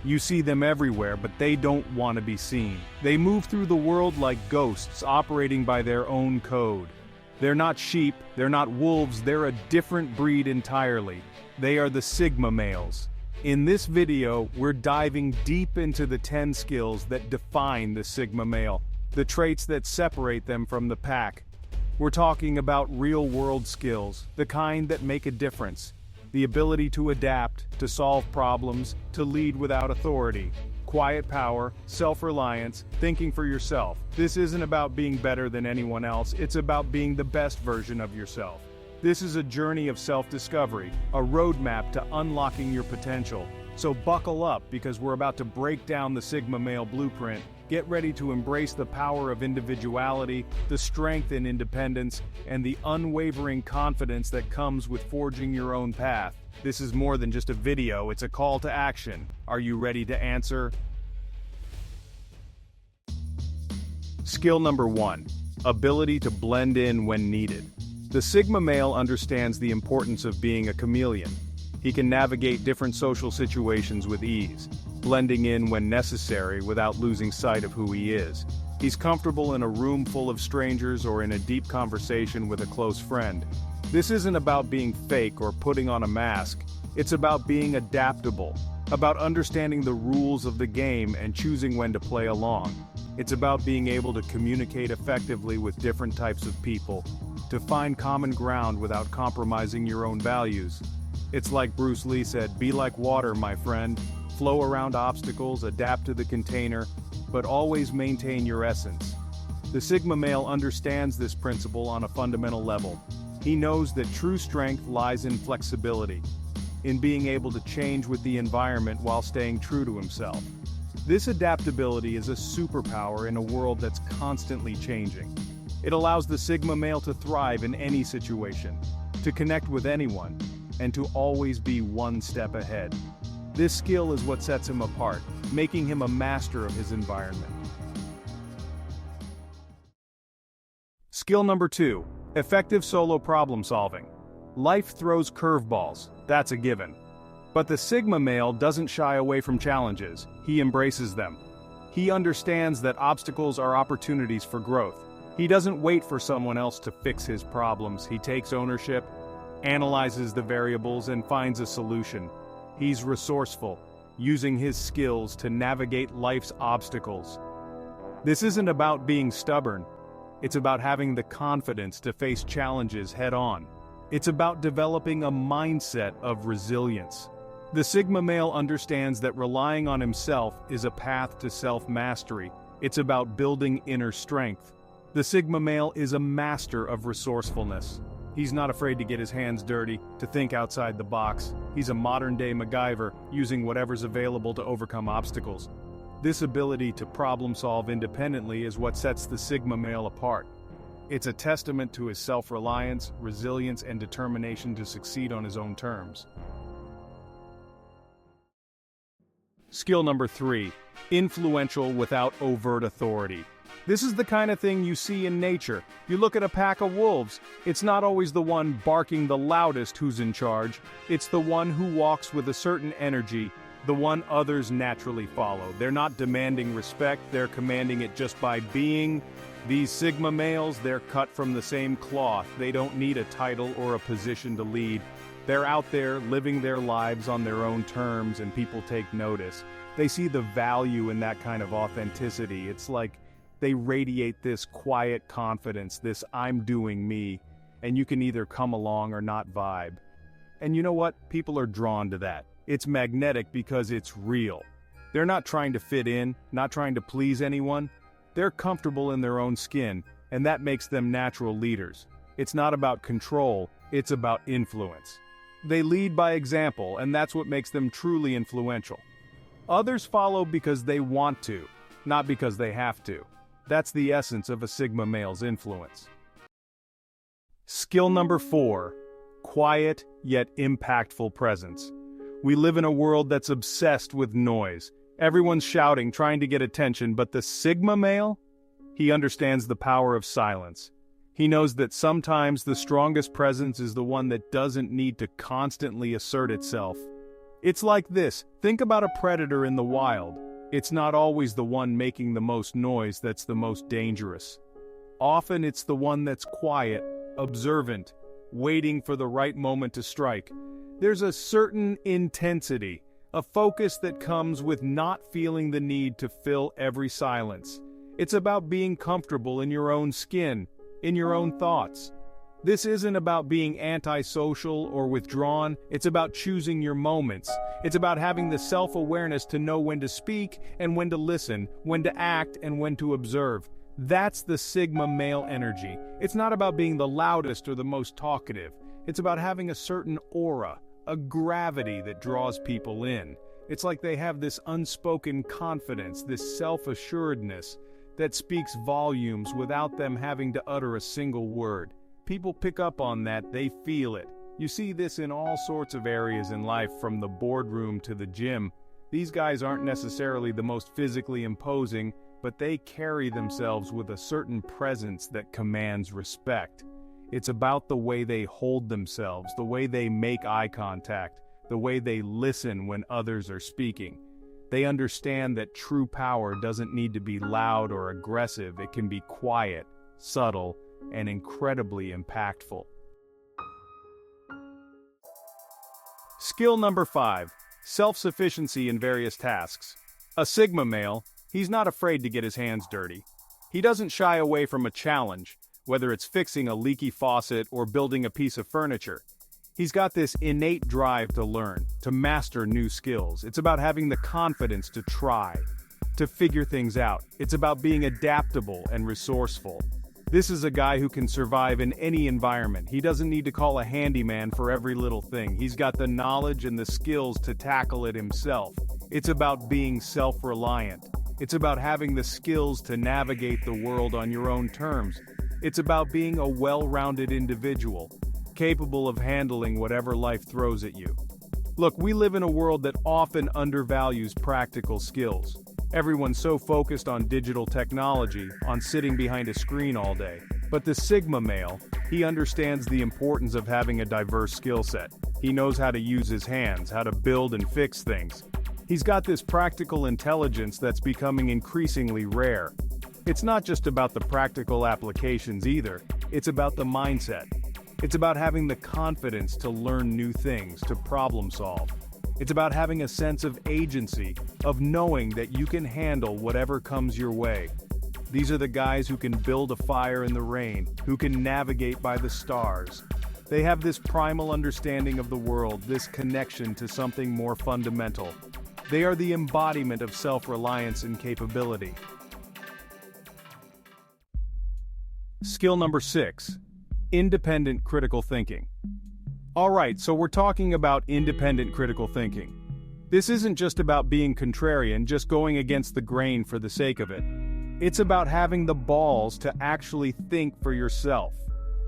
You see them everywhere, but they don't want to be seen. They move through the world like ghosts, operating by their own code. They're not sheep, they're not wolves, they're a different breed entirely. They are the Sigma males. In this video, we're diving deep into the 10 skills that define the Sigma male, the traits that separate them from the pack. We're talking about real-world skills, the kind that make a difference. The ability to adapt, to solve problems, to lead without authority. Quiet power, self-reliance, thinking for yourself. This isn't about being better than anyone else, it's about being the best version of yourself. This is a journey of self-discovery, a roadmap to unlocking your potential. So buckle up, because we're about to break down the Sigma male blueprint. Get ready to embrace the power of individuality, the strength in independence, and the unwavering confidence that comes with forging your own path. This is more than just a video, it's a call to action. Are you ready to answer? Skill number 1. Ability to blend in when needed. The Sigma male understands the importance of being a chameleon. He can navigate different social situations with ease, blending in when necessary without losing sight of who he is. He's comfortable in a room full of strangers or in a deep conversation with a close friend. This isn't about being fake or putting on a mask. It's about being adaptable, about understanding the rules of the game and choosing when to play along. It's about being able to communicate effectively with different types of people, to find common ground without compromising your own values. It's like Bruce Lee said, be like water, my friend. Flow around obstacles, adapt to the container, but always maintain your essence. The Sigma male understands this principle on a fundamental level. He knows that true strength lies in flexibility, in being able to change with the environment while staying true to himself. This adaptability is a superpower in a world that's constantly changing. It allows the Sigma male to thrive in any situation, to connect with anyone, and to always be one step ahead. This skill is what sets him apart, making him a master of his environment. Skill number 2. Effective solo problem solving. Life throws curveballs, that's a given. But the Sigma male doesn't shy away from challenges, he embraces them. He understands that obstacles are opportunities for growth. He doesn't wait for someone else to fix his problems, he takes ownership, analyzes the variables, and finds a solution. He's resourceful, using his skills to navigate life's obstacles. This isn't about being stubborn. It's about having the confidence to face challenges head-on. It's about developing a mindset of resilience. The Sigma male understands that relying on himself is a path to self-mastery. It's about building inner strength. The Sigma male is a master of resourcefulness. He's not afraid to get his hands dirty, to think outside the box. He's a modern-day MacGyver, using whatever's available to overcome obstacles. This ability to problem-solve independently is what sets the Sigma male apart. It's a testament to his self-reliance, resilience, and determination to succeed on his own terms. Skill number 3. Influential without overt authority. This is the kind of thing you see in nature. You look at a pack of wolves, it's not always the one barking the loudest who's in charge. It's the one who walks with a certain energy, the one others naturally follow. They're not demanding respect, they're commanding it just by being. These Sigma males, they're cut from the same cloth. They don't need a title or a position to lead. They're out there living their lives on their own terms, and people take notice. They see the value in that kind of authenticity. It's like they radiate this quiet confidence, this I'm doing me, and you can either come along or not vibe. And you know what? People are drawn to that. It's magnetic because it's real. They're not trying to fit in, not trying to please anyone. They're comfortable in their own skin, and that makes them natural leaders. It's not about control, it's about influence. They lead by example, and that's what makes them truly influential. Others follow because they want to, not because they have to. That's the essence of a Sigma male's influence. Skill number 4. Quiet yet impactful presence. We live in a world that's obsessed with noise. Everyone's shouting, trying to get attention, but the Sigma male? He understands the power of silence. He knows that sometimes the strongest presence is the one that doesn't need to constantly assert itself. It's like this: think about a predator in the wild. It's not always the one making the most noise that's the most dangerous. Often it's the one that's quiet, observant, waiting for the right moment to strike. There's a certain intensity, a focus that comes with not feeling the need to fill every silence. It's about being comfortable in your own skin, in your own thoughts. This isn't about being antisocial or withdrawn, it's about choosing your moments. It's about having the self-awareness to know when to speak and when to listen, when to act and when to observe. That's the Sigma male energy. It's not about being the loudest or the most talkative. It's about having a certain aura, a gravity that draws people in. It's like they have this unspoken confidence, this self-assuredness that speaks volumes without them having to utter a single word. People pick up on that, they feel it. You see this in all sorts of areas in life, from the boardroom to the gym. These guys aren't necessarily the most physically imposing, but they carry themselves with a certain presence that commands respect. It's about the way they hold themselves, the way they make eye contact, the way they listen when others are speaking. They understand that true power doesn't need to be loud or aggressive. It can be quiet, subtle, and incredibly impactful. Skill number 5. Self-sufficiency in various tasks. A Sigma male, he's not afraid to get his hands dirty. He doesn't shy away from a challenge, whether it's fixing a leaky faucet or building a piece of furniture. He's got this innate drive to learn, to master new skills. It's about having the confidence to try, to figure things out. It's about being adaptable and resourceful. This is a guy who can survive in any environment. He doesn't need to call a handyman for every little thing. He's got the knowledge and the skills to tackle it himself. It's about being self-reliant. It's about having the skills to navigate the world on your own terms. It's about being a well-rounded individual, capable of handling whatever life throws at you. Look, we live in a world that often undervalues practical skills. Everyone's so focused on digital technology, on sitting behind a screen all day. But the Sigma male, he understands the importance of having a diverse skill set. He knows how to use his hands, how to build and fix things. He's got this practical intelligence that's becoming increasingly rare. It's not just about the practical applications either, it's about the mindset. It's about having the confidence to learn new things, to problem solve. It's about having a sense of agency, of knowing that you can handle whatever comes your way. These are the guys who can build a fire in the rain, who can navigate by the stars. They have this primal understanding of the world, this connection to something more fundamental. They are the embodiment of self-reliance and capability. Skill number 6. Independent critical thinking. Alright, so we're talking about independent critical thinking. This isn't just about being contrarian, just going against the grain for the sake of it. It's about having the balls to actually think for yourself,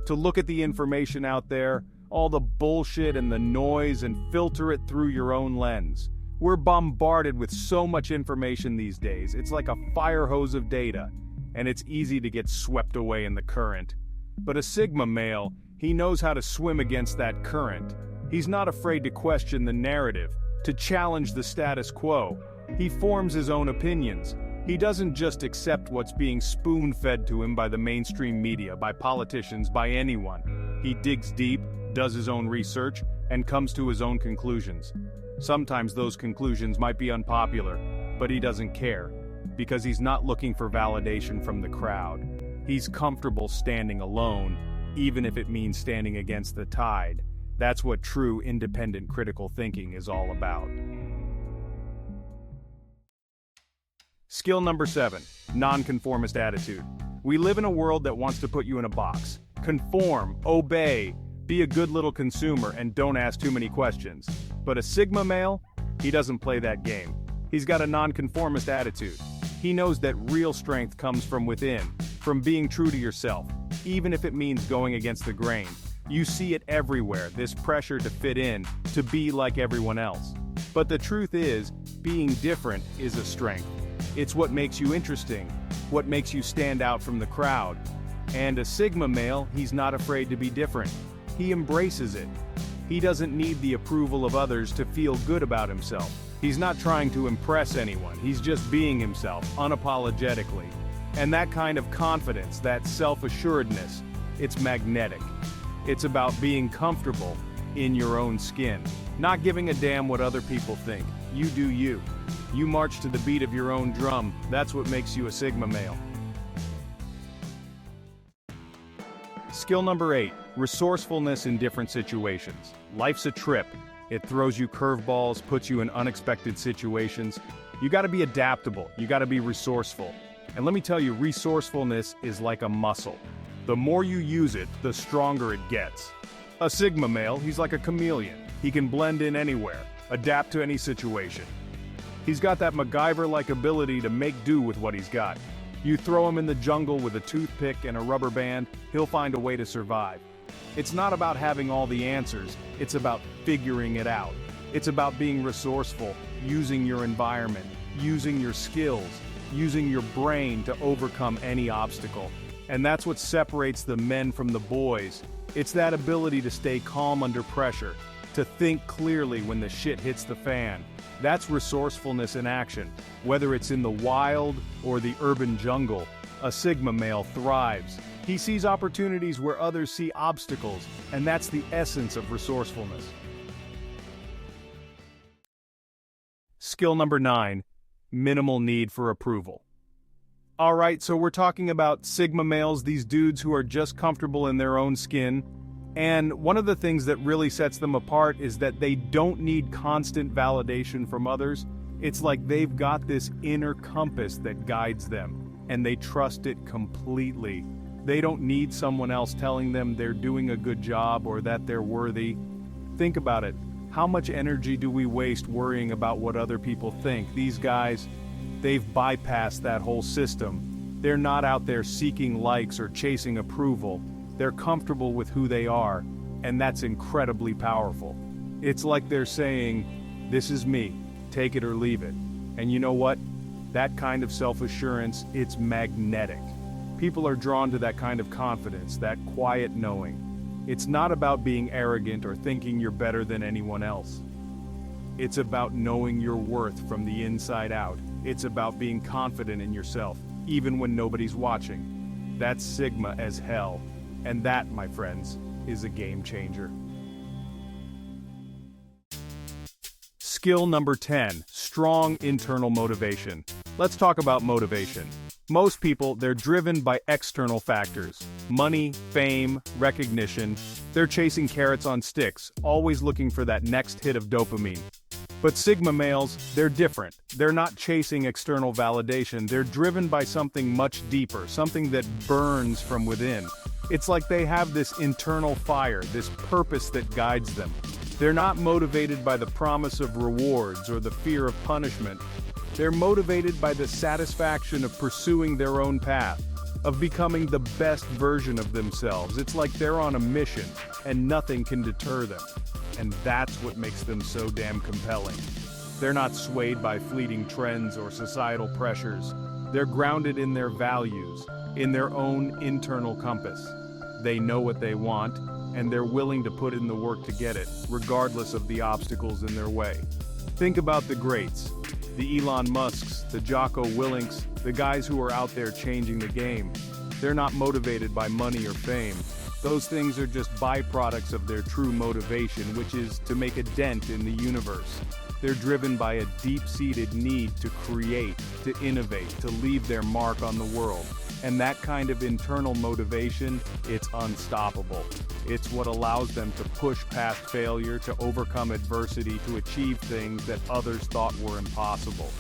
to look at the information out there, all the bullshit and the noise, and filter it through your own lens. We're bombarded with so much information these days, it's like a fire hose of data, and it's easy to get swept away in the current. But a Sigma male, he knows how to swim against that current. He's not afraid to question the narrative, to challenge the status quo. He forms his own opinions. He doesn't just accept what's being spoon-fed to him by the mainstream media, by politicians, by anyone. He digs deep, does his own research, and comes to his own conclusions. Sometimes those conclusions might be unpopular, but he doesn't care, because he's not looking for validation from the crowd. He's comfortable standing alone, even if it means standing against the tide. That's what true independent critical thinking is all about. Skill number 7. Non-Conformist Attitude. We live in a world that wants to put you in a box. Conform, obey, be a good little consumer, and don't ask too many questions. But a Sigma male, he doesn't play that game. He's got a non-conformist attitude. He knows that real strength comes from within, from being true to yourself, even if it means going against the grain. You see it everywhere, this pressure to fit in, to be like everyone else. But the truth is, being different is a strength. It's what makes you interesting, what makes you stand out from the crowd. And a Sigma male, he's not afraid to be different. He embraces it. He doesn't need the approval of others to feel good about himself. He's not trying to impress anyone, he's just being himself, unapologetically. And that kind of confidence, that self-assuredness, it's magnetic. It's about being comfortable in your own skin, not giving a damn what other people think. You do you. You march to the beat of your own drum. That's what makes you a Sigma male. Skill number 8, resourcefulness in different situations. Life's a trip. It throws you curveballs, puts you in unexpected situations. You gotta be adaptable, you gotta be resourceful. And let me tell you, resourcefulness is like a muscle. The more you use it, the stronger it gets. A Sigma male, he's like a chameleon. He can blend in anywhere, adapt to any situation. He's got that MacGyver-like ability to make do with what he's got. You throw him in the jungle with a toothpick and a rubber band, he'll find a way to survive. It's not about having all the answers, it's about figuring it out. It's about being resourceful, using your environment, using your skills, using your brain to overcome any obstacle. And that's what separates the men from the boys. It's that ability to stay calm under pressure, to think clearly when the shit hits the fan. That's resourcefulness in action. Whether it's in the wild or the urban jungle, a Sigma male thrives. He sees opportunities where others see obstacles, and that's the essence of resourcefulness. Skill number 9, minimal need for approval. Alright, so we're talking about Sigma males, these dudes who are just comfortable in their own skin. And one of the things that really sets them apart is that they don't need constant validation from others. It's like they've got this inner compass that guides them, and they trust it completely. They don't need someone else telling them they're doing a good job or that they're worthy. Think about it. How much energy do we waste worrying about what other people think? These guys, they've bypassed that whole system. They're not out there seeking likes or chasing approval. They're comfortable with who they are, and that's incredibly powerful. It's like they're saying, this is me, take it or leave it. And you know what? That kind of self-assurance, it's magnetic. People are drawn to that kind of confidence, that quiet knowing. It's not about being arrogant or thinking you're better than anyone else. It's about knowing your worth from the inside out. It's about being confident in yourself, even when nobody's watching. That's Sigma as hell. And that, my friends, is a game changer. Skill number 10, strong internal motivation. Let's talk about motivation. Most people, they're driven by external factors. Money, fame, recognition. They're chasing carrots on sticks, always looking for that next hit of dopamine. But Sigma males, they're different. They're not chasing external validation. They're driven by something much deeper, something that burns from within. It's like they have this internal fire, this purpose that guides them. They're not motivated by the promise of rewards or the fear of punishment. They're motivated by the satisfaction of pursuing their own path, of becoming the best version of themselves. It's like they're on a mission, and nothing can deter them. And that's what makes them so damn compelling. They're not swayed by fleeting trends or societal pressures. They're grounded in their values, in their own internal compass. They know what they want, and they're willing to put in the work to get it, regardless of the obstacles in their way. Think about the greats, the Elon Musks, the Jocko Willinks, the guys who are out there changing the game. They're not motivated by money or fame. Those things are just byproducts of their true motivation, which is to make a dent in the universe. They're driven by a deep-seated need to create, to innovate, to leave their mark on the world. And that kind of internal motivation, it's unstoppable. It's what allows them to push past failure, to overcome adversity, to achieve things that others thought were impossible.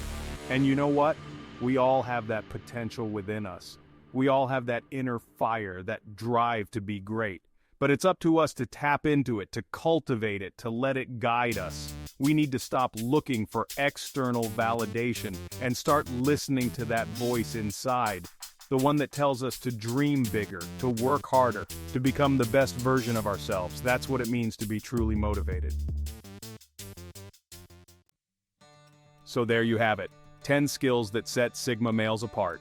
And you know what? We all have that potential within us. We all have that inner fire, that drive to be great. But it's up to us to tap into it, to cultivate it, to let it guide us. We need to stop looking for external validation and start listening to that voice inside. The one that tells us to dream bigger, to work harder, to become the best version of ourselves. That's what it means to be truly motivated. So there you have it, 10 skills that set Sigma males apart.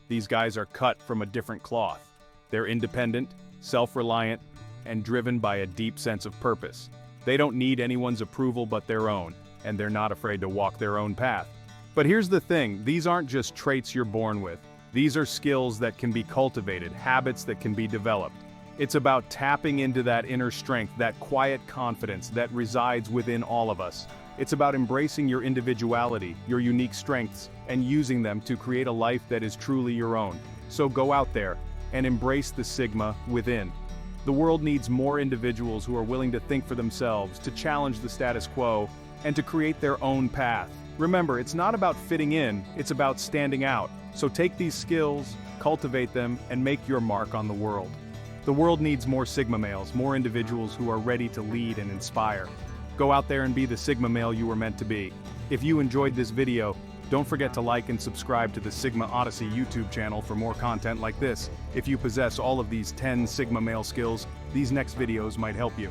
These guys are cut from a different cloth. They're independent, self-reliant, and driven by a deep sense of purpose. They don't need anyone's approval but their own, and they're not afraid to walk their own path. But here's the thing, these aren't just traits you're born with. These are skills that can be cultivated, habits that can be developed. It's about tapping into that inner strength, that quiet confidence that resides within all of us. It's about embracing your individuality, your unique strengths, and using them to create a life that is truly your own. So go out there and embrace the Sigma within. The world needs more individuals who are willing to think for themselves, to challenge the status quo, and to create their own path. Remember, it's not about fitting in, it's about standing out. So take these skills, cultivate them, and make your mark on the world. The world needs more Sigma males, more individuals who are ready to lead and inspire. Go out there and be the Sigma male you were meant to be. If you enjoyed this video, don't forget to like and subscribe to the Sigma Odyssey YouTube channel for more content like this. If you possess all of these 10 Sigma male skills, these next videos might help you.